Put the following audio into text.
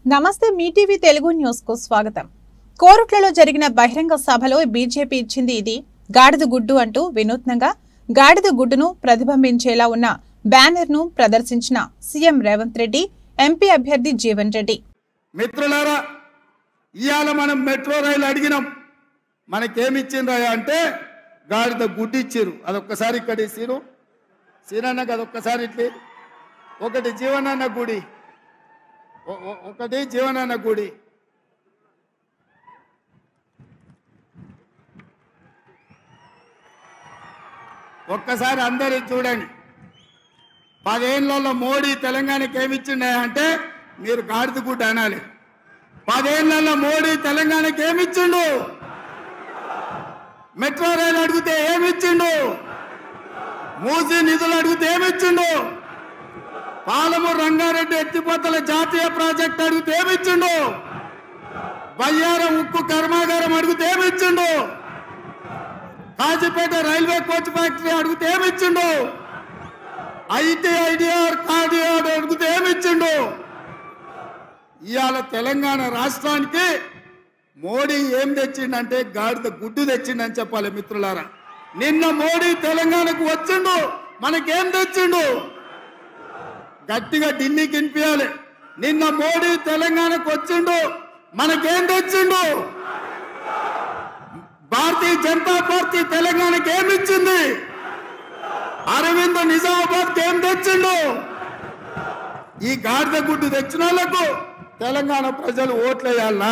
నమస్తే మీ TV Telugu news కు స్వాగతం. కోరుట్లలో జరిగిన బహిరంగ సభలో బీజేపీ ఇచ్చింది ఇది గాడిద గుడ్డు అంటూ వినూత్నంగా గాడిద గుడ్డును ప్రతిబింబించేలా ఉన్న బ్యానర్ ను ప్రదర్శించిన సీఎం రేవంత్ రెడ్డి, ఎంపీ అభ్యర్థి జీవన్ రెడ్డి. మిత్రులారా, ఇయాల మనం మెట్రో రైలు అడిగినాం, మనకేమిచ్చిండ్రా అంటే గాడిద గుడ్డు ఇచ్చిరు. అదొక్కసారి ఇక్కడ ఇచ్చిరు. సీనన్నకు అదొక్కసారి ఇట్లా ఒకటి జీవనన్న గుడి, ఒకటి జీవనన్న గుడి. ఒక్కసారి అందరు చూడండి. 10 ఏళ్లలో మోడీ తెలంగాణకి ఏమిచ్చిండే అంటే మీరు గాడిద గుడ్డు అనాలి. 10 ఏళ్లలో మోడీ తెలంగాణకి ఏమిచ్చిండు? మెట్రో రైలు అడిగితే ఏమిచ్చిండు? మూసీ నిధులు అడిగితే ఏమిచ్చిండు? పాలమూరు రంగారెడ్డి ఎత్తిపోతల జాతీయ ప్రాజెక్ట్ అడిగితే ఏమిచ్చిండు? బయ్యారం ఉక్కు కర్మాగారం అడిగితే ఏమిచ్చిండు? కాజీపేట రైల్వే కోచ్ ఫ్యాక్టరీ అడిగితే ఏమిచ్చిండు? ఐటీఐడిఆర్ కార్డిఆర్ అడిగితే ఏమిచ్చిండు? ఇవాళ తెలంగాణ రాష్ట్రానికి మోడీ ఏం తెచ్చిండంటే గాడిద గుడ్డు తెచ్చిండని చెప్పాలి. మిత్రులారా, నిన్న మోడీ తెలంగాణకు వచ్చిండు, మనకేం తెచ్చిండు? గట్టిగా ఢిల్లీకి వినిపించాలి. నిన్న మోడీ తెలంగాణకు వచ్చిండు, మనకేం తెచ్చిండు? భారతీయ జనతా పార్టీ తెలంగాణకి ఏమిచ్చింది? అరవింద్ నిజామాబాద్ ఏం తెచ్చిండు? ఈ గాడిద గుడ్డు తెచ్చిన వాళ్ళకు తెలంగాణ ప్రజలు ఓట్లేయాలన్నా